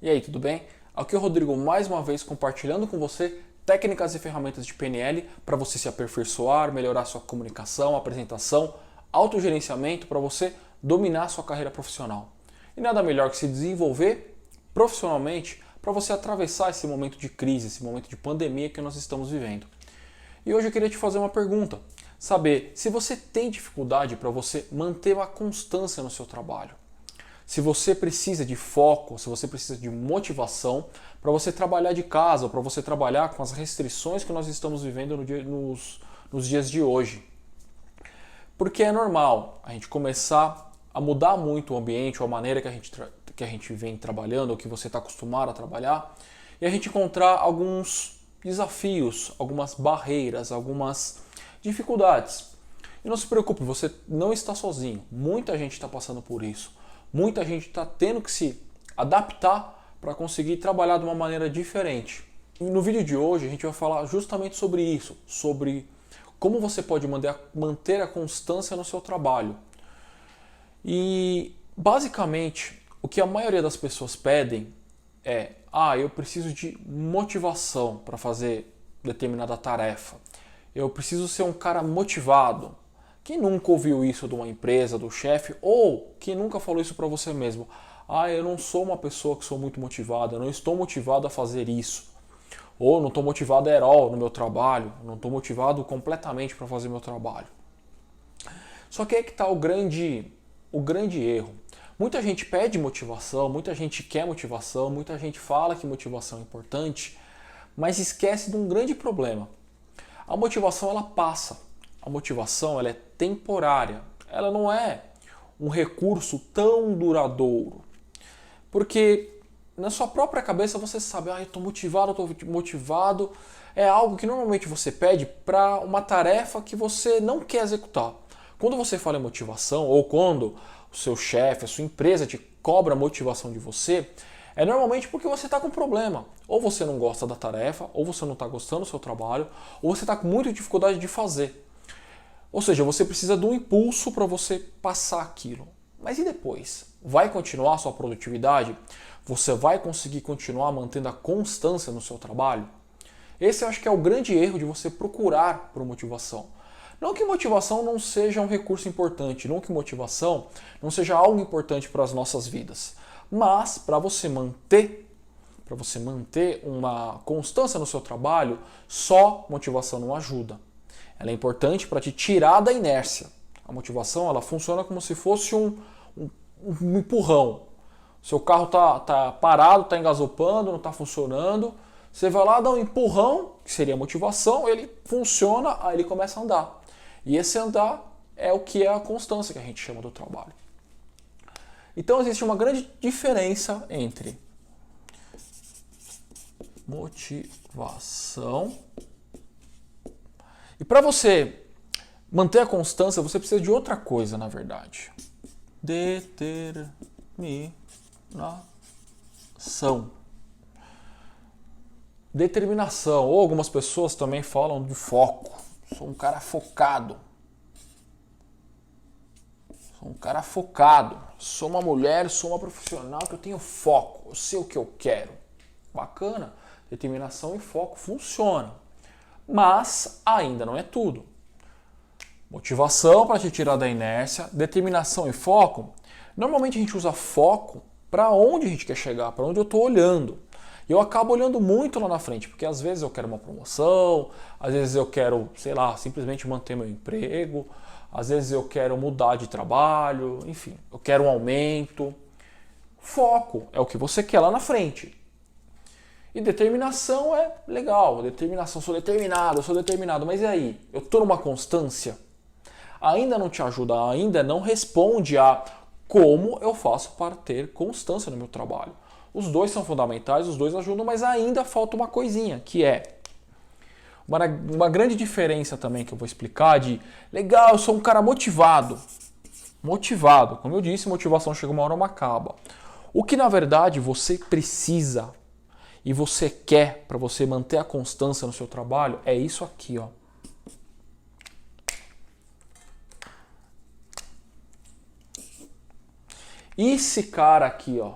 E aí, tudo bem? Aqui é o Rodrigo mais uma vez compartilhando com você técnicas e ferramentas de PNL para você se aperfeiçoar, melhorar sua comunicação, apresentação, autogerenciamento, para você dominar sua carreira profissional. E nada melhor que se desenvolver profissionalmente para você atravessar esse momento de crise, esse momento de pandemia que nós estamos vivendo. E hoje eu queria te fazer uma pergunta, saber se você tem dificuldade para você manter a constância no seu trabalho. Se você precisa de foco, se você precisa de motivação para você trabalhar de casa, para você trabalhar com as restrições que nós estamos vivendo nos dias de hoje. Porque é normal a gente começar a mudar muito o ambiente, ou a maneira que a gente vem trabalhando, ou que você está acostumado a trabalhar, e a gente encontrar alguns desafios, algumas barreiras, algumas dificuldades. E não se preocupe, você não está sozinho. Muita gente está passando por isso. Muita gente está tendo que se adaptar para conseguir trabalhar de uma maneira diferente. E no vídeo de hoje a gente vai falar justamente sobre isso, sobre como você pode manter a constância no seu trabalho. E basicamente o que a maioria das pessoas pedem é: eu preciso de motivação para fazer determinada tarefa. Eu preciso ser um cara motivado. Quem nunca ouviu isso de uma empresa, do chefe, ou quem nunca falou isso para você mesmo? Eu não sou uma pessoa que sou muito motivada, eu não estou motivado a fazer isso. Ou não estou motivado at all no meu trabalho, não estou motivado completamente para fazer meu trabalho. Só que aí que está o grande erro. Muita gente pede motivação, muita gente quer motivação, muita gente fala que motivação é importante, mas esquece de um grande problema. A motivação ela passa. A motivação ela é temporária, ela não é um recurso tão duradouro. Porque na sua própria cabeça você sabe, eu estou motivado, é algo que normalmente você pede para uma tarefa que você não quer executar. Quando você fala em motivação, ou quando o seu chefe, a sua empresa te cobra motivação de você, é normalmente porque você está com problema. Ou você não gosta da tarefa, ou você não está gostando do seu trabalho, ou você está com muita dificuldade de fazer. Ou seja, você precisa de um impulso para você passar aquilo. Mas e depois? Vai continuar a sua produtividade? Você vai conseguir continuar mantendo a constância no seu trabalho? Esse eu acho que é o grande erro de você procurar por motivação. Não que motivação não seja um recurso importante, não que motivação não seja algo importante para as nossas vidas. Mas para você manter uma constância no seu trabalho, só motivação não ajuda. Ela é importante para te tirar da inércia. A motivação ela funciona como se fosse um empurrão. Seu carro tá parado, está engasopando, não está funcionando. Você vai lá, dá um empurrão, que seria a motivação, ele funciona, aí ele começa a andar. E esse andar é o que é a constância que a gente chama do trabalho. Então existe uma grande diferença entre motivação. E para você manter a constância, você precisa de outra coisa, na verdade. Determinação. Determinação. Ou algumas pessoas também falam de foco. Sou um cara focado. Sou um cara focado. Sou uma mulher, sou uma profissional que eu tenho foco. Eu sei o que eu quero. Bacana. Determinação e foco funciona. Mas ainda não é tudo. Motivação para te tirar da inércia, determinação e foco. Normalmente a gente usa foco para onde a gente quer chegar, para onde eu estou olhando. E eu acabo olhando muito lá na frente, porque às vezes eu quero uma promoção, às vezes eu quero, simplesmente manter meu emprego, às vezes eu quero mudar de trabalho, enfim, eu quero um aumento. Foco é o que você quer lá na frente. E determinação é legal, determinação, sou determinado, mas e aí? Eu estou numa constância? Ainda não te ajuda, ainda não responde a como eu faço para ter constância no meu trabalho. Os dois são fundamentais, os dois ajudam, mas ainda falta uma coisinha, que é uma grande diferença também que eu vou explicar de, legal, eu sou um cara motivado, como eu disse, motivação chega uma hora, uma acaba. O que na verdade você precisa e você quer para você manter a constância no seu trabalho é isso aqui, ó. Esse cara aqui, ó,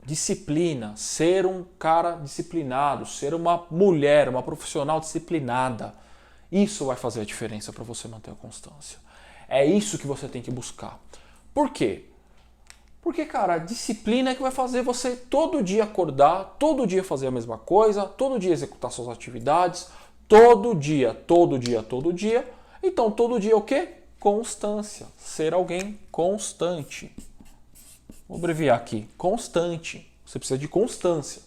disciplina, ser um cara disciplinado, ser uma mulher, uma profissional disciplinada. Isso vai fazer a diferença para você manter a constância. É isso que você tem que buscar. Por quê? Porque, cara, a disciplina é que vai fazer você todo dia acordar, todo dia fazer a mesma coisa, todo dia executar suas atividades, todo dia, todo dia, todo dia. Então, todo dia o quê? Constância. Ser alguém constante. Vou abreviar aqui. Constante. Você precisa de constância.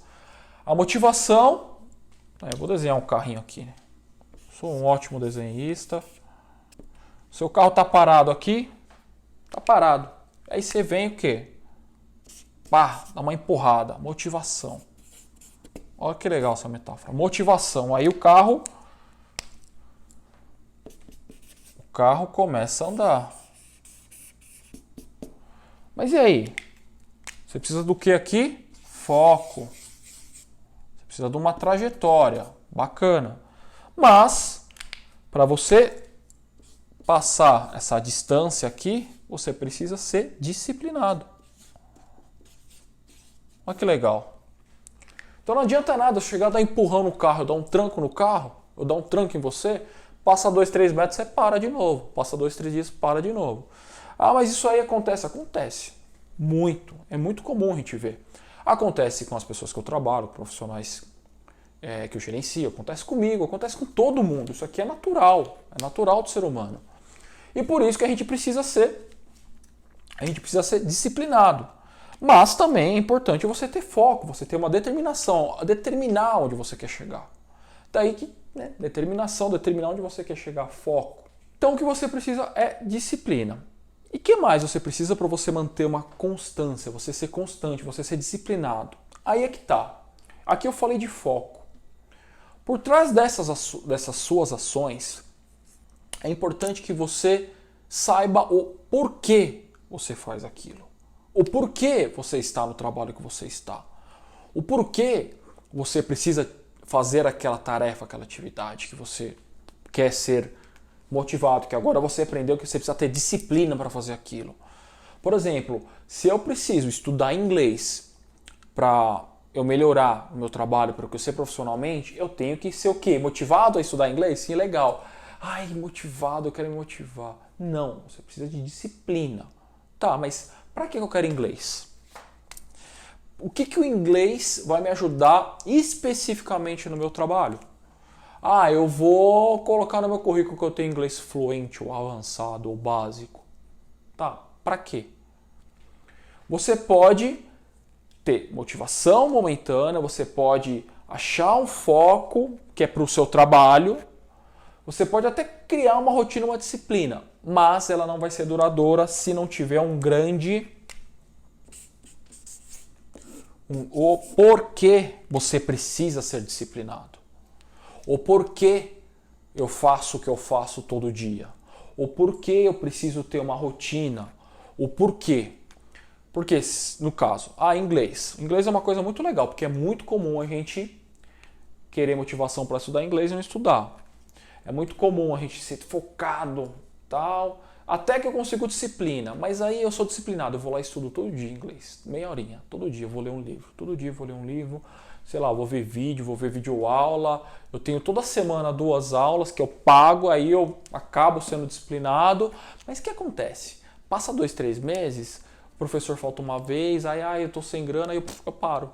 A motivação... Eu vou desenhar um carrinho aqui. Sou um ótimo desenhista. Seu carro tá parado aqui. Tá parado. Aí você vem o quê? Pá, dá uma empurrada. Motivação. Olha que legal essa metáfora. Motivação. Aí o carro começa a andar. Mas e aí? Você precisa do que aqui? Foco. Você precisa de uma trajetória. Bacana. Mas, para você passar essa distância aqui, você precisa ser disciplinado. Olha que legal. Então não adianta nada eu chegar a dar empurrão no carro, eu dar um tranco no carro, eu dar um tranco em você, passa 2, 3 metros, você para de novo. Passa 2, 3 dias, para de novo. Ah, mas isso aí acontece? Acontece. Muito. É muito comum a gente ver. Acontece com as pessoas que eu trabalho, profissionais que eu gerencio, acontece comigo, acontece com todo mundo. Isso aqui é natural do ser humano. E por isso que a gente precisa ser disciplinado. Mas também é importante você ter foco, você ter uma determinação, a determinar onde você quer chegar. Daí que, determinação, determinar onde você quer chegar, foco. Então o que você precisa é disciplina. E o que mais você precisa para você manter uma constância, você ser constante, você ser disciplinado? Aí é que tá. Aqui eu falei de foco. Por trás dessas suas ações, é importante que você saiba o porquê você faz aquilo. O porquê você está no trabalho que você está. O porquê você precisa fazer aquela tarefa, aquela atividade que você quer ser motivado, que agora você aprendeu que você precisa ter disciplina para fazer aquilo. Por exemplo, se eu preciso estudar inglês para eu melhorar o meu trabalho, para eu crescer profissionalmente, eu tenho que ser o quê? Motivado a estudar inglês? Sim, legal. Ai, motivado, eu quero me motivar. Não, você precisa de disciplina. Tá, mas para que eu quero inglês? O que o inglês vai me ajudar especificamente no meu trabalho? Ah, eu vou colocar no meu currículo que eu tenho inglês fluente, ou avançado, ou básico. Tá, para quê? Você pode ter motivação momentânea, você pode achar um foco que é para o seu trabalho, você pode até criar uma rotina, uma disciplina, mas ela não vai ser duradoura se não tiver o porquê você precisa ser disciplinado. O porquê eu faço o que eu faço todo dia. O porquê eu preciso ter uma rotina. O porquê. Porque, no caso, inglês. Inglês é uma coisa muito legal, porque é muito comum a gente querer motivação para estudar inglês e não estudar. É muito comum a gente ser focado, tal, até que eu consigo disciplina. Mas aí eu sou disciplinado, eu vou lá e estudo todo dia inglês, meia horinha, todo dia eu vou ler um livro, todo dia eu vou ler um livro, sei lá, vou ver videoaula, eu tenho toda semana 2 aulas que eu pago, aí eu acabo sendo disciplinado. Mas o que acontece? Passa 2, 3 meses, o professor falta uma vez, aí eu tô sem grana, aí eu paro.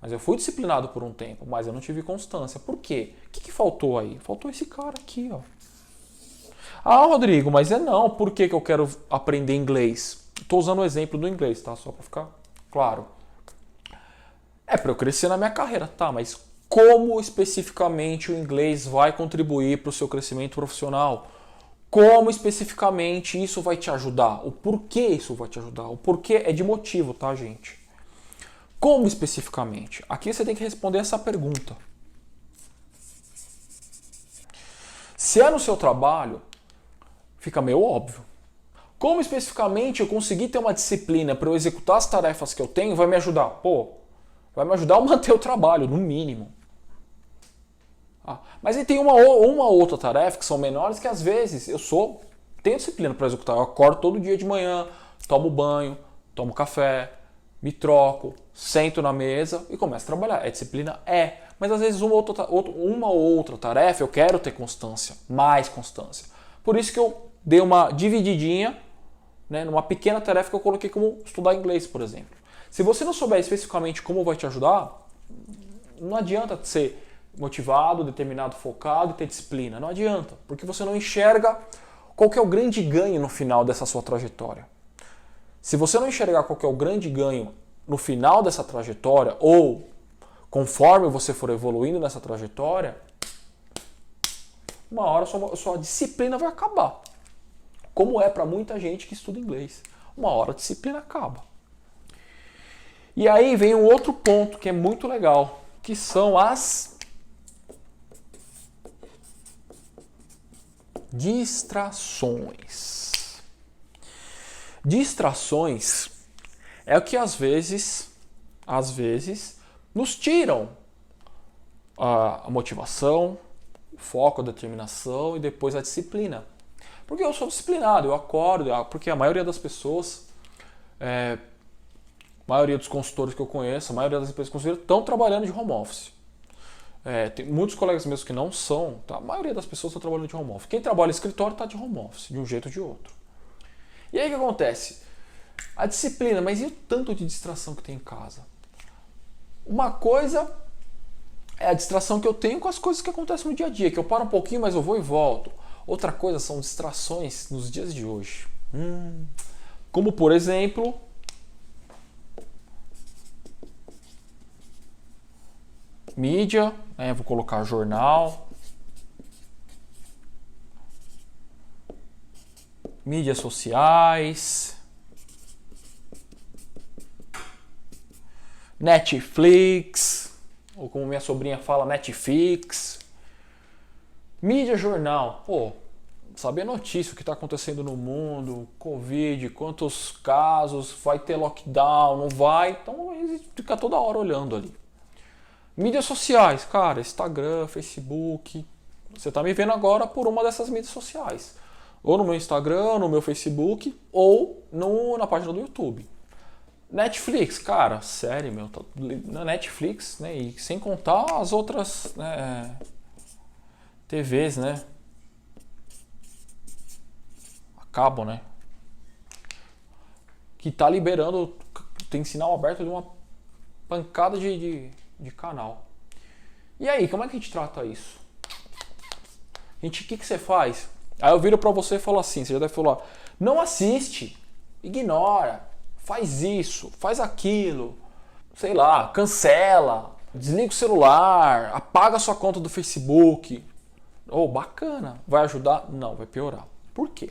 Mas eu fui disciplinado por um tempo, mas eu não tive constância. Por quê? O que faltou aí? Faltou esse cara aqui, ó. Ah, Rodrigo, mas não. Por que eu quero aprender inglês? Estou usando o exemplo do inglês, tá? Só para ficar claro. É para eu crescer na minha carreira, tá? Mas como especificamente o inglês vai contribuir para o seu crescimento profissional? Como especificamente isso vai te ajudar? O porquê isso vai te ajudar? O porquê é de motivo, tá, gente? Como especificamente? Aqui você tem que responder essa pergunta. Se é no seu trabalho, fica meio óbvio. Como especificamente eu conseguir ter uma disciplina para eu executar as tarefas que eu tenho, vai me ajudar? Vai me ajudar a manter o trabalho, no mínimo. Mas aí tem uma outra tarefa que são menores que às vezes tenho disciplina para executar. Eu acordo todo dia de manhã, tomo banho, tomo café, me troco, sento na mesa e começo a trabalhar. É disciplina? É. Mas às vezes uma ou outra tarefa eu quero ter constância, mais constância. Por isso que eu dei uma divididinha, né, numa pequena tarefa que eu coloquei como estudar inglês, por exemplo. Se você não souber especificamente como vai te ajudar, não adianta ser motivado, determinado, focado e ter disciplina. Não adianta, porque você não enxerga qual que é o grande ganho no final dessa sua trajetória. Se você não enxergar qual que é o grande ganho no final dessa trajetória, ou conforme você for evoluindo nessa trajetória, uma hora sua disciplina vai acabar. Como é para muita gente que estuda inglês. Uma hora a disciplina acaba. E aí vem um outro ponto que é muito legal, que são as distrações. Distrações é o que às vezes nos tiram a motivação, o foco, a determinação e depois a disciplina. Porque eu sou disciplinado, eu acordo, porque a maioria das pessoas, a maioria dos consultores que eu conheço, a maioria das empresas que eu conheço estão trabalhando de home office. Tem muitos colegas meus que não são, tá? A maioria das pessoas estão trabalhando de home office. Quem trabalha em escritório está de home office, de um jeito ou de outro. E aí o que acontece? A disciplina, mas e o tanto de distração que tem em casa? Uma coisa é a distração que eu tenho com as coisas que acontecem no dia a dia, que eu paro um pouquinho, mas eu vou e volto. Outra coisa são distrações nos dias de hoje. Como, por exemplo, mídia, né? Vou colocar jornal, mídias sociais, Netflix, ou como minha sobrinha fala, Netflix, mídia, jornal, saber notícia, o que está acontecendo no mundo, Covid, quantos casos, vai ter lockdown, não vai, então fica toda hora olhando ali. Mídias sociais, cara, Instagram, Facebook, você está me vendo agora por uma dessas mídias sociais. Ou no meu Instagram, no meu Facebook, ou na página do YouTube. Netflix, cara, série, tá na Netflix, né? E sem contar as outras, né, TVs, né? A cabo, né? Que tá liberando, tem sinal aberto de uma pancada de canal. E aí, como é que a gente trata isso? O que você faz? Aí eu viro pra você e falo assim, você já deve falar, não assiste, ignora, faz isso, faz aquilo, sei lá, cancela, desliga o celular, apaga a sua conta do Facebook. Bacana, vai ajudar? Não, vai piorar. Por quê?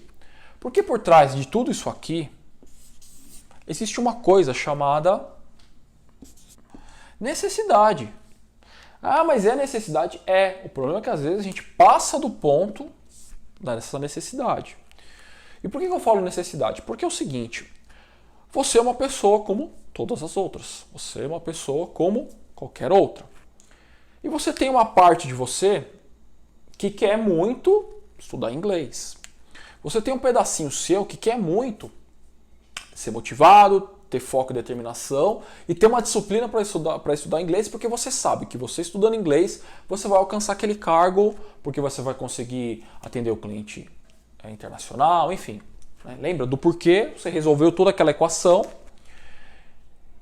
Porque por trás de tudo isso aqui, existe uma coisa chamada necessidade. Mas é necessidade? É. O problema é que às vezes a gente passa do ponto dessa necessidade. E por que eu falo necessidade? Porque é o seguinte, você é uma pessoa como todas as outras. Você é uma pessoa como qualquer outra. E você tem uma parte de você que quer muito estudar inglês. Você tem um pedacinho seu que quer muito ser motivado, ter foco e determinação e ter uma disciplina para estudar inglês, porque você sabe que você estudando inglês, você vai alcançar aquele cargo, porque você vai conseguir atender o cliente internacional, enfim. Né? Lembra do porquê, você resolveu toda aquela equação.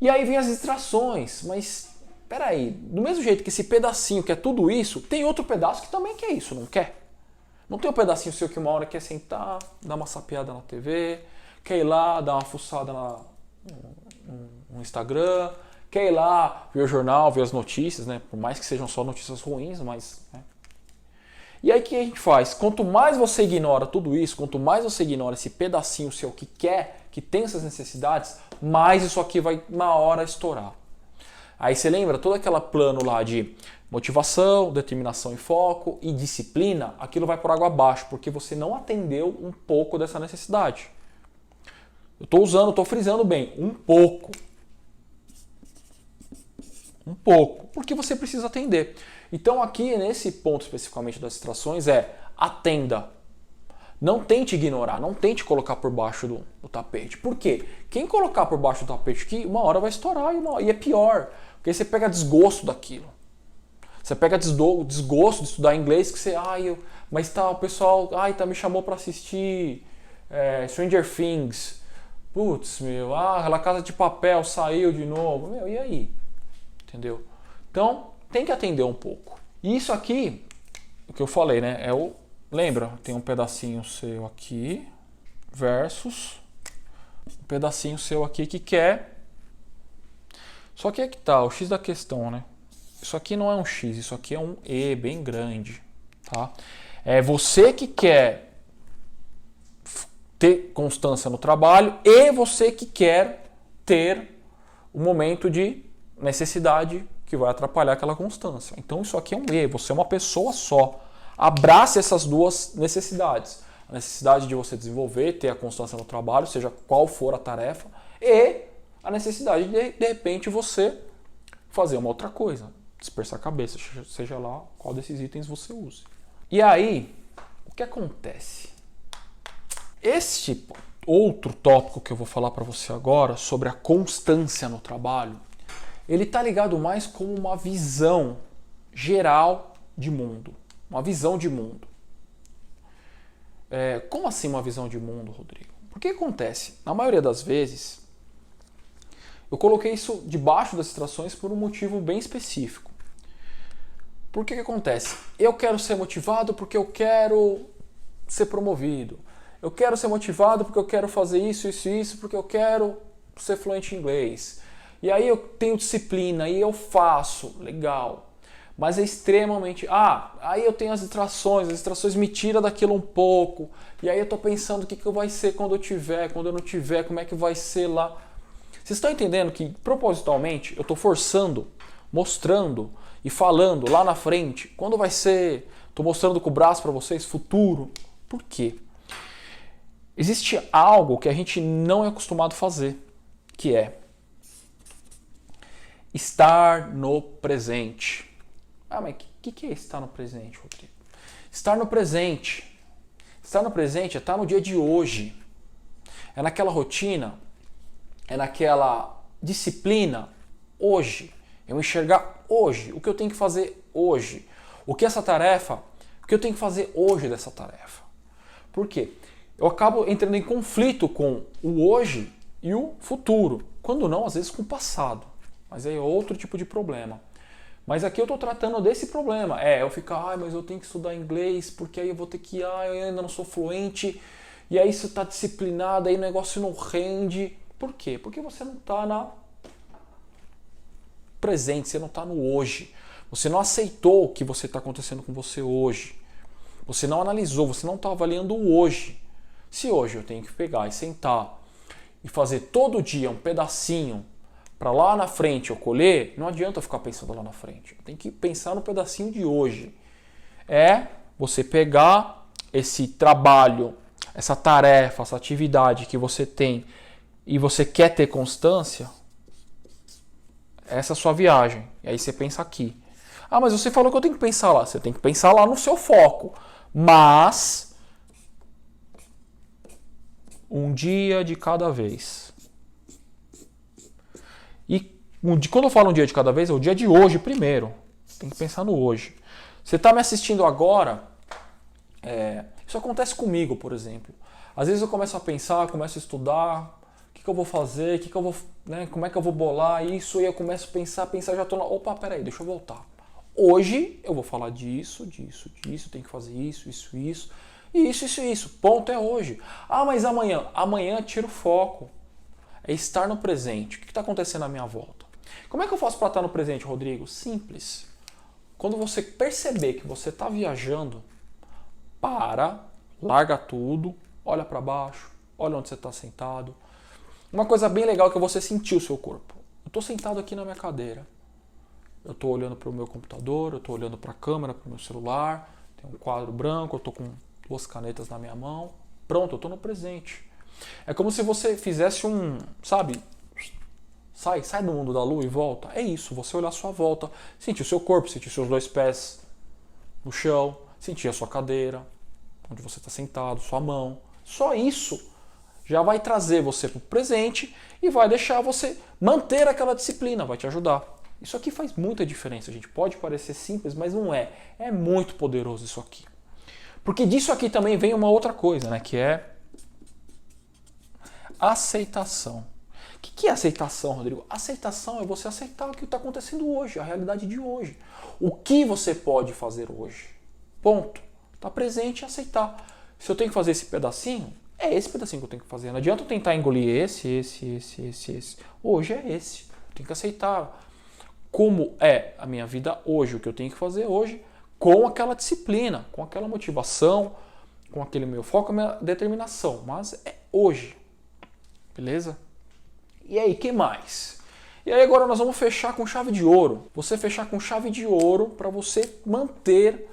E aí vem as distrações, mas peraí, do mesmo jeito que esse pedacinho quer tudo isso, tem outro pedaço que também quer isso, não quer? Não tem um pedacinho seu que uma hora quer sentar, dar uma sapeada na TV, quer ir lá, dar uma fuçada no Instagram, quer ir lá ver o jornal, ver as notícias, né? Por mais que sejam só notícias ruins, mas... Né? E aí o que a gente faz? Quanto mais você ignora tudo isso, quanto mais você ignora esse pedacinho seu que quer, que tem essas necessidades, mais isso aqui vai uma hora estourar. Aí você lembra todo aquele plano lá de motivação, determinação e foco e disciplina, aquilo vai por água abaixo, porque você não atendeu um pouco dessa necessidade. Eu estou frisando bem, um pouco. Um pouco, porque você precisa atender. Então aqui, nesse ponto especificamente das distrações, atenda. Não tente ignorar, não tente colocar por baixo do tapete. Por quê? Quem colocar por baixo do tapete aqui, uma hora vai estourar e é pior. Porque aí você pega desgosto daquilo. Você pega desgosto de estudar inglês que você, mas tá, o pessoal, me chamou para assistir Stranger Things. Putz, meu, La Casa de Papel saiu de novo. Meu, e aí? Entendeu? Então, tem que atender um pouco. E isso aqui, o que eu falei, né? Lembra? Tem um pedacinho seu aqui versus um pedacinho seu aqui que quer. Só que é que tá, o X da questão, né? Isso aqui não é um X, isso aqui é um E bem grande, tá? É você que quer ter constância no trabalho e você que quer ter um momento de necessidade que vai atrapalhar aquela constância. Então isso aqui é um E, você é uma pessoa só. Abrace essas duas necessidades. A necessidade de você desenvolver, ter a constância no trabalho, seja qual for a tarefa, e a necessidade de repente, você fazer uma outra coisa. Dispersar a cabeça, seja lá qual desses itens você use. E aí, o que acontece? Este outro tópico que eu vou falar para você agora, sobre a constância no trabalho, ele está ligado mais com uma visão geral de mundo. Uma visão de mundo. Como assim uma visão de mundo, Rodrigo? Porque acontece? Na maioria das vezes, eu coloquei isso debaixo das distrações por um motivo bem específico. Por que acontece? Eu quero ser motivado porque eu quero ser promovido. Eu quero ser motivado porque eu quero fazer isso, isso e isso, porque eu quero ser fluente em inglês. E aí eu tenho disciplina e eu faço, legal. Mas é extremamente... aí eu tenho as distrações me tiram daquilo um pouco. E aí eu tô pensando o que vai ser quando eu não tiver, como é que vai ser lá. Vocês estão entendendo que, propositalmente, eu tô forçando, mostrando e falando lá na frente, quando vai ser, tô mostrando com o braço para vocês, futuro. Por quê? Existe algo que a gente não é acostumado a fazer, que é estar no presente. Mas o que é estar no presente, Rodrigo? Estar no presente. Estar no presente é estar no dia de hoje. É naquela rotina, é naquela disciplina hoje. Eu enxergar hoje, o que eu tenho que fazer hoje. O que eu tenho que fazer hoje dessa tarefa. Por quê? Eu acabo entrando em conflito com o hoje e o futuro. Quando não, às vezes com o passado. Mas aí é outro tipo de problema. Mas aqui eu estou tratando desse problema. Eu ficar, mas eu tenho que estudar inglês, porque aí eu vou ter que, eu ainda não sou fluente, e aí você está disciplinado, aí o negócio não rende. Por quê? Porque você não está na presente, você não está no hoje. Você não aceitou o que está acontecendo com você hoje. Você não analisou, você não está avaliando o hoje. Se hoje eu tenho que pegar e sentar e fazer todo dia um pedacinho para lá na frente eu colher, não adianta eu ficar pensando lá na frente. Eu tenho que pensar no pedacinho de hoje. É você pegar esse trabalho, essa tarefa, essa atividade que você tem e você quer ter constância, essa é a sua viagem. E aí você pensa aqui. Mas você falou que eu tenho que pensar lá. Você tem que pensar lá no seu foco. Mas um dia de cada vez. E quando eu falo um dia de cada vez, é o dia de hoje primeiro. Tem que pensar no hoje. Você está me assistindo agora, isso acontece comigo, por exemplo. Às vezes eu começo a pensar, começo a estudar, o que eu vou fazer, como é que eu vou bolar isso, e eu começo a pensar, já estou opa, peraí, deixa eu voltar. Hoje eu vou falar disso, tenho que fazer isso, isso. Ponto, é hoje. Mas amanhã tira o foco. É estar no presente. O que está acontecendo à minha volta? Como é que eu faço para estar no presente, Rodrigo? Simples. Quando você perceber que você está viajando, larga tudo, olha para baixo, olha onde você está sentado. Uma coisa bem legal é que você sentiu o seu corpo. Eu estou sentado aqui na minha cadeira. Eu estou olhando para o meu computador, eu estou olhando para a câmera, para o meu celular. Tem um quadro branco, eu estou com 2 canetas na minha mão. Pronto, eu estou no presente. É como se você fizesse sai do mundo da lua e volta. É isso, você olhar a sua volta, sentir o seu corpo, sentir seus 2 pés no chão, sentir a sua cadeira. onde você está sentado, sua mão. Só isso já vai trazer você para o presente e vai deixar você manter aquela disciplina, vai te ajudar. Isso aqui faz muita diferença, gente. Pode parecer simples, mas não é. É muito poderoso isso aqui. Porque disso aqui também vem uma outra coisa, né? Que é aceitação. O que é aceitação, Rodrigo? Aceitação é você aceitar o que está acontecendo hoje, a realidade de hoje. O que você pode fazer hoje. Ponto. Está presente e aceitar. Se eu tenho que fazer esse pedacinho, é esse pedacinho que eu tenho que fazer. Não adianta eu tentar engolir esse. Hoje é esse. Eu tenho que aceitar como é a minha vida hoje, o que eu tenho que fazer hoje, com aquela disciplina, com aquela motivação, com aquele meu foco, a minha determinação. Mas é hoje. Beleza? E aí, que mais? E aí agora nós vamos fechar com chave de ouro. Você fechar com chave de ouro para você manter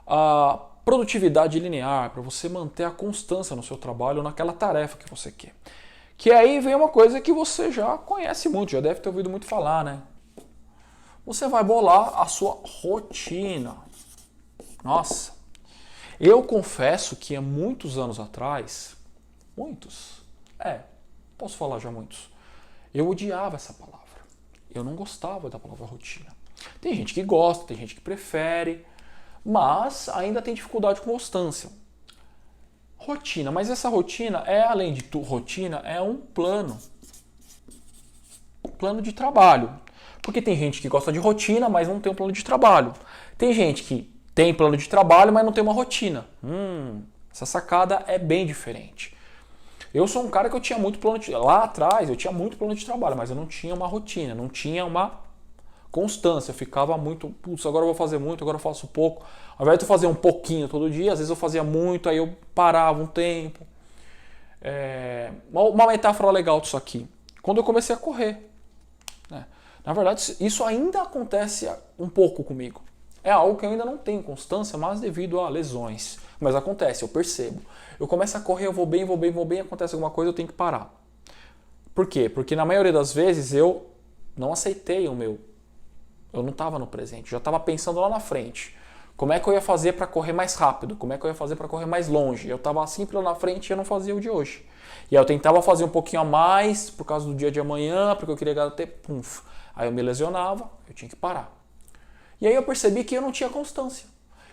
a produtividade linear, para você manter a constância no seu trabalho, naquela tarefa que você quer. Que aí vem uma coisa que você já conhece muito, já deve ter ouvido muito falar, né? Você vai bolar a sua rotina. Nossa, eu confesso que há muitos anos atrás, posso falar já muitos, eu odiava essa palavra. Eu não gostava da palavra rotina. Tem gente que gosta, tem gente que prefere, mas ainda tem dificuldade com constância. Rotina, mas essa rotina é, além de rotina, é um plano. Plano de trabalho. Porque tem gente que gosta de rotina, mas não tem um plano de trabalho. Tem gente que tem plano de trabalho, mas não tem uma rotina. Essa sacada é bem diferente. Eu sou um cara que eu tinha muito plano de... Lá atrás eu tinha muito plano de trabalho, mas eu não tinha uma rotina, não tinha uma constância. Eu ficava muito, putz, agora eu vou fazer muito, agora eu faço pouco. Ao invés de eu fazer um pouquinho todo dia, às vezes eu fazia muito, aí eu parava um tempo. Uma metáfora legal disso aqui. Quando eu comecei a correr, né? Na verdade, isso ainda acontece um pouco comigo. É algo que eu ainda não tenho constância, mas devido a lesões. Mas acontece, eu percebo. Eu começo a correr, eu vou bem, acontece alguma coisa, eu tenho que parar. Por quê? Porque na maioria das vezes eu não aceitei o meu. Eu não estava no presente, eu já estava pensando lá na frente. Como é que eu ia fazer para correr mais rápido? Como é que eu ia fazer para correr mais longe? Eu estava sempre lá na frente e eu não fazia o de hoje. E aí eu tentava fazer um pouquinho a mais por causa do dia de amanhã, porque eu queria ter pumf. Aí eu me lesionava, eu tinha que parar. E aí eu percebi que eu não tinha constância.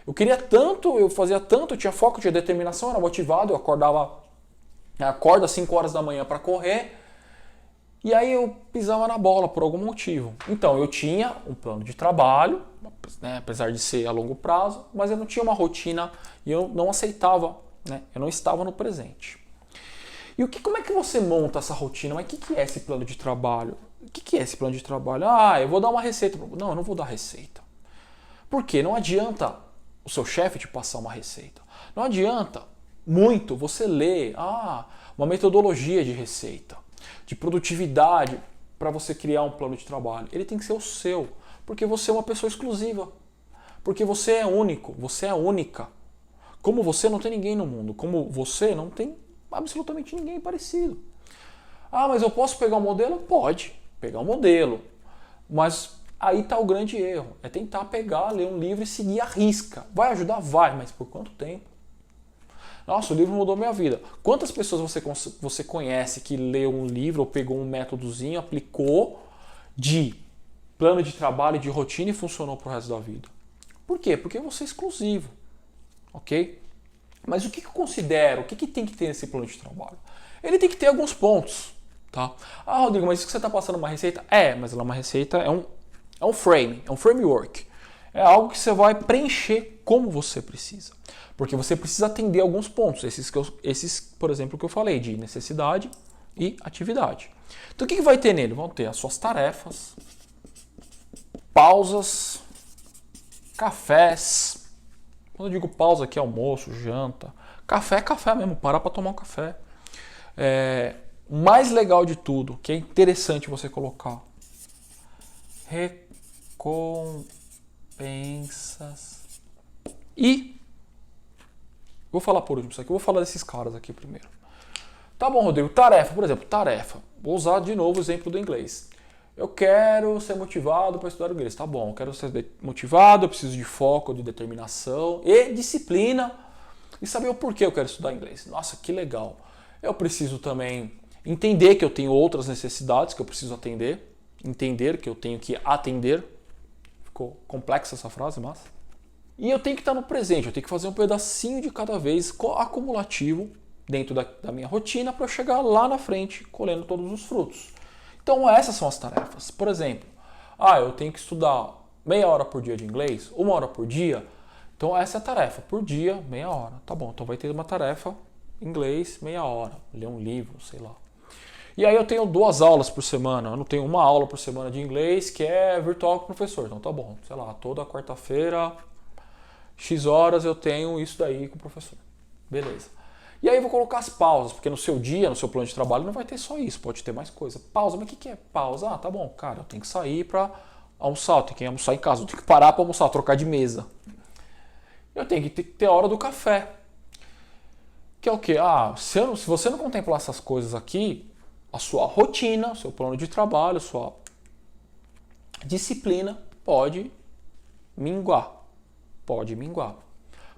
Eu queria tanto, eu fazia tanto, eu tinha foco, tinha determinação, era motivado, eu acordo às 5 horas da manhã para correr, e aí eu pisava na bola por algum motivo. Então eu tinha um plano de trabalho, né, apesar de ser a longo prazo, mas eu não tinha uma rotina e eu não aceitava, né, eu não estava no presente. E como é que você monta essa rotina? Mas o que é esse plano de trabalho? O que é esse plano de trabalho? Eu vou dar uma receita. Não, eu não vou dar receita. Por quê? Não adianta o seu chefe te passar uma receita. Não adianta muito você ler uma metodologia de receita, de produtividade para você criar um plano de trabalho. Ele tem que ser o seu, porque você é uma pessoa exclusiva. Porque você é único, você é única. Como você não tem ninguém no mundo, como você não tem absolutamente ninguém parecido. Mas eu posso pegar um modelo? Pode pegar um modelo, mas aí está o grande erro, é tentar pegar, ler um livro e seguir à risca. Vai ajudar? Vai, mas por quanto tempo? Nossa, o livro mudou minha vida. Quantas pessoas você conhece que leu um livro ou pegou um métodozinho, aplicou de plano de trabalho, de rotina e funcionou pro resto da vida? Por quê? Porque você é exclusivo, ok? Mas o que eu considero, o que tem que ter nesse plano de trabalho? Ele tem que ter alguns pontos, tá? Rodrigo, mas isso que você está passando uma receita? Mas ela é uma receita, é um frame, é um framework. É algo que você vai preencher como você precisa. Porque você precisa atender alguns pontos. Esses, por exemplo, que eu falei, de necessidade e atividade. Então o que vai ter nele? Vão ter as suas tarefas, pausas, cafés. Quando eu digo pausa aqui, almoço, janta. Café é café mesmo, parar para tomar um café. O mais legal de tudo, que é interessante você colocar, recompensas. E vou falar por último isso aqui, vou falar desses caras aqui primeiro. Tá bom, Rodrigo, tarefa, por exemplo, tarefa. Vou usar de novo o exemplo do inglês. Eu quero ser motivado para estudar inglês. Tá bom, eu quero ser motivado, eu preciso de foco, de determinação e disciplina e saber o porquê eu quero estudar inglês. Nossa, que legal. Eu preciso também entender que eu tenho outras necessidades que eu preciso atender, entender que eu tenho que atender. Ficou complexa essa frase, mas... E eu tenho que estar no presente, eu tenho que fazer um pedacinho de cada vez acumulativo dentro da minha rotina para eu chegar lá na frente colhendo todos os frutos. Então essas são as tarefas. Por exemplo, eu tenho que estudar meia hora por dia de inglês, 1 hora por dia. Então essa é a tarefa, por dia, meia hora. Tá bom, então vai ter uma tarefa, inglês, meia hora, ler um livro, sei lá. E aí eu tenho 2 aulas por semana, eu não tenho 1 aula por semana de inglês que é virtual com o professor. Então tá bom, sei lá, toda quarta-feira, X horas eu tenho isso daí com o professor. Beleza. E aí eu vou colocar as pausas, porque no seu dia, no seu plano de trabalho, não vai ter só isso, pode ter mais coisa. Pausa, mas o que é pausa? Tá bom, cara, eu tenho que sair para almoçar, eu tenho que almoçar em casa, eu tenho que parar para almoçar, trocar de mesa. Eu tenho que ter a hora do café. Que é o quê? Se você não contemplar essas coisas aqui, a sua rotina, o seu plano de trabalho, a sua disciplina pode minguar. Pode minguar.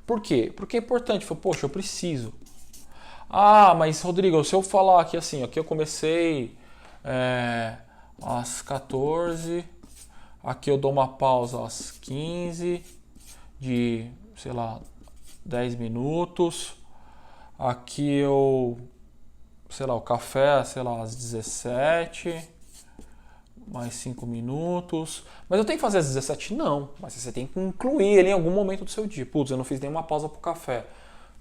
Por quê? Porque é importante. Poxa, eu preciso. Mas Rodrigo, se eu falar aqui assim, aqui eu comecei às 14, aqui eu dou uma pausa às 15, de, sei lá, 10 minutos, aqui eu, sei lá, o café, sei lá, às 17, mais 5 minutos. Mas eu tenho que fazer às 17? Não. Mas você tem que incluir ele em algum momento do seu dia. Putz, eu não fiz nenhuma pausa pro café.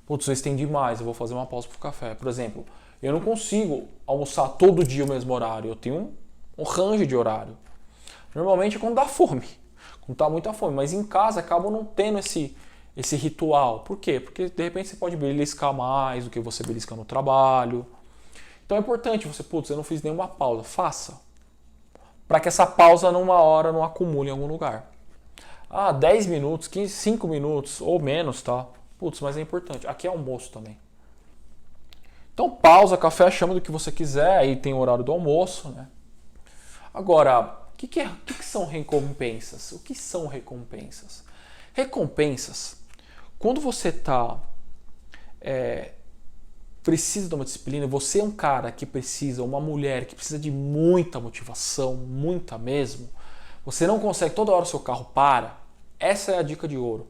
Putz, eu estendi mais, eu vou fazer uma pausa pro café. Por exemplo, eu não consigo almoçar todo dia o mesmo horário. Eu tenho um range de horário. Normalmente é quando dá fome. Quando tá muita fome. Mas em casa acabo não tendo esse ritual. Por quê? Porque de repente você pode beliscar mais do que você belisca no trabalho. Então é importante você, eu não fiz nenhuma pausa. Faça. Para que essa pausa numa hora não acumule em algum lugar. 10 minutos, 15, 5 minutos ou menos, tá? Mas é importante. Aqui é almoço também. Então pausa, café, chama do que você quiser, aí tem o horário do almoço, né? Agora, o que são recompensas? O que são recompensas? Recompensas, quando você precisa de uma disciplina, você é um cara que precisa, uma mulher que precisa de muita motivação, muita mesmo, você não consegue, toda hora o seu carro para, essa é a dica de ouro.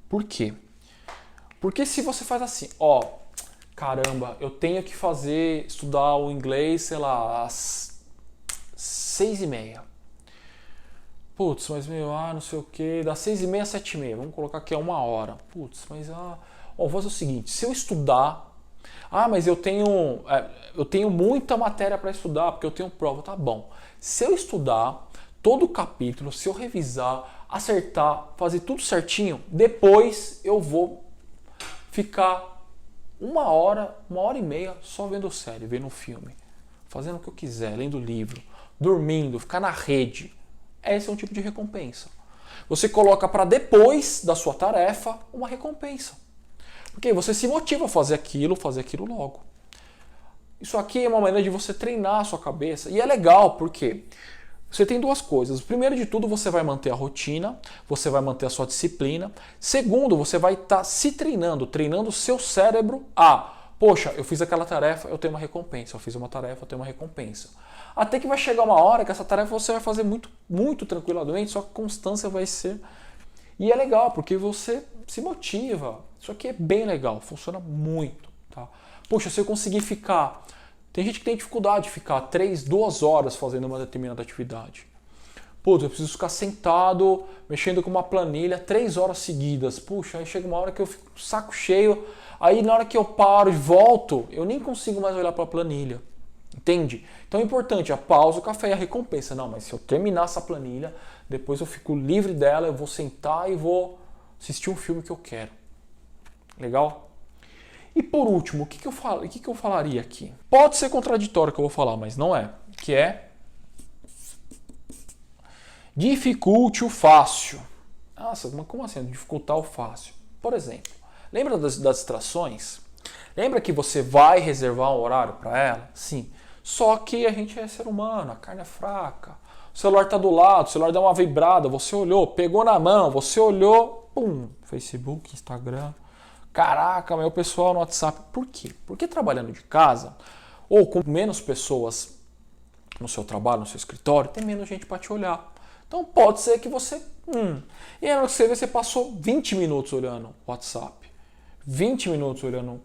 Por quê? Porque se você faz assim, caramba, eu tenho que estudar o inglês, sei lá, às 6h30. Mas não sei o que, das 6h30 às 7h30, vamos colocar que é 1 hora. Vou fazer o seguinte, se eu estudar, mas eu tenho muita matéria para estudar, porque eu tenho prova, tá bom. Se eu estudar todo o capítulo, se eu revisar, acertar, fazer tudo certinho, depois eu vou ficar 1 hora, 1h30 só vendo série, vendo filme, fazendo o que eu quiser, lendo livro, dormindo, ficar na rede. Esse é um tipo de recompensa. Você coloca para depois da sua tarefa uma recompensa. Porque você se motiva a fazer aquilo logo. Isso aqui é uma maneira de você treinar a sua cabeça. E é legal porque você tem 2 coisas. Primeiro de tudo, você vai manter a rotina, você vai manter a sua disciplina. Segundo, você vai estar se treinando o seu cérebro poxa, eu fiz aquela tarefa, eu tenho uma recompensa. Eu fiz uma tarefa, eu tenho uma recompensa. Até que vai chegar uma hora que essa tarefa você vai fazer muito, muito tranquilamente, só que a constância vai ser... E é legal, porque você se motiva. Isso aqui é bem legal, funciona muito. Tá? Poxa, se eu conseguir ficar... Tem gente que tem dificuldade de ficar 2 horas fazendo uma determinada atividade. Eu preciso ficar sentado, mexendo com uma planilha 3 horas seguidas. Puxa, aí chega uma hora que eu fico saco cheio, aí na hora que eu paro e volto, eu nem consigo mais olhar para a planilha. Entende? Então é importante a pausa, o café e a recompensa. Não, mas se eu terminar essa planilha, depois eu fico livre dela, eu vou sentar e vou assistir um filme que eu quero. Legal? E por último, o que eu falaria aqui? Pode ser contraditório o que eu vou falar, mas não é. Que é dificulte o fácil. Nossa, mas como assim? Dificultar o fácil. Por exemplo, lembra das distrações? Lembra que você vai reservar um horário para ela? Sim. Só que a gente é ser humano, a carne é fraca. O celular está do lado, o celular dá uma vibrada, você olhou, pegou na mão, você olhou, pum, Facebook, Instagram. Caraca, meu pessoal no WhatsApp. Por quê? Porque trabalhando de casa, ou com menos pessoas no seu trabalho, no seu escritório, tem menos gente para te olhar. Então pode ser que você... E aí você vê, você passou 20 minutos olhando o WhatsApp. 20 minutos olhando...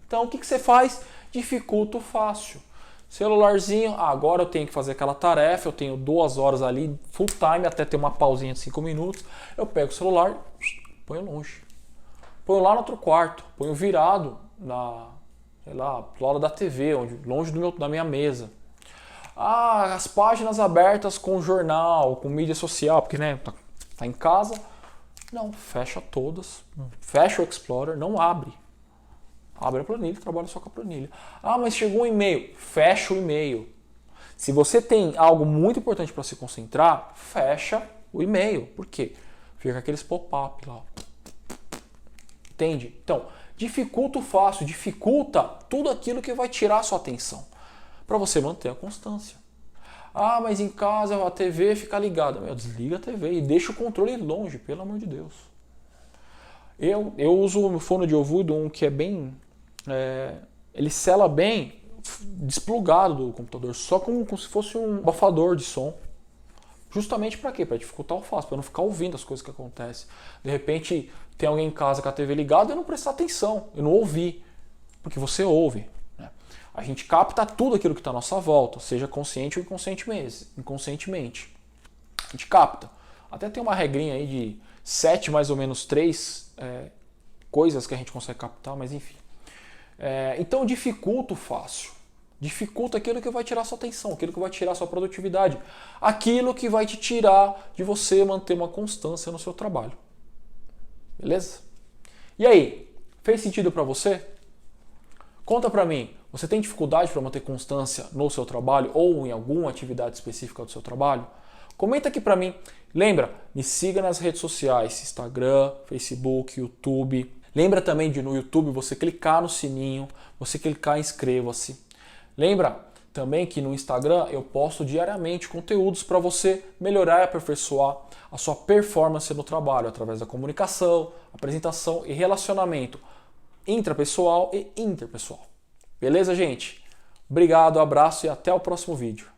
Então o que você faz? Dificulta o fácil. Celularzinho, agora eu tenho que fazer aquela tarefa, eu tenho 2 horas ali, full time, até ter uma pausinha de 5 minutos. Eu pego o celular, ponho longe. Ponho lá no outro quarto, ponho virado sei lá, do lado da TV, longe da minha mesa. As páginas abertas com jornal, com mídia social, porque né, tá em casa. Não, fecha todas. Fecha o Explorer, não abre. Abre a planilha, trabalha só com a planilha. Mas chegou um e-mail. Fecha o e-mail. Se você tem algo muito importante para se concentrar, fecha o e-mail. Por quê? Fica aqueles pop-up lá. Entende? Então, dificulta o fácil, dificulta tudo aquilo que vai tirar a sua atenção. Para você manter a constância. Mas em casa a TV fica ligada. Desliga a TV e deixa o controle longe, pelo amor de Deus. Eu uso o fone de ouvido, um que é bem... ele sela bem desplugado do computador, só como se fosse um abafador de som. Justamente para quê? Para dificultar o fácil, para não ficar ouvindo as coisas que acontecem. De repente tem alguém em casa com a TV ligada e eu não prestar atenção, eu não ouvi. Porque você ouve. Né? A gente capta tudo aquilo que está à nossa volta, seja consciente ou inconscientemente. A gente capta. Até tem uma regrinha aí de 7 mais ou menos 3 coisas que a gente consegue captar, mas enfim. Então dificulta o fácil. Dificulta aquilo que vai tirar sua atenção, aquilo que vai tirar sua produtividade, aquilo que vai te tirar de você manter uma constância no seu trabalho. Beleza? E aí, fez sentido para você? Conta para mim, você tem dificuldade para manter constância no seu trabalho ou em alguma atividade específica do seu trabalho? Comenta aqui para mim. Lembra, me siga nas redes sociais, Instagram, Facebook, YouTube. Lembra também de no YouTube você clicar no sininho, você clicar em inscreva-se. Lembra também que no Instagram eu posto diariamente conteúdos para você melhorar e aperfeiçoar a sua performance no trabalho através da comunicação, apresentação e relacionamento intrapessoal e interpessoal. Beleza, gente? Obrigado, abraço e até o próximo vídeo.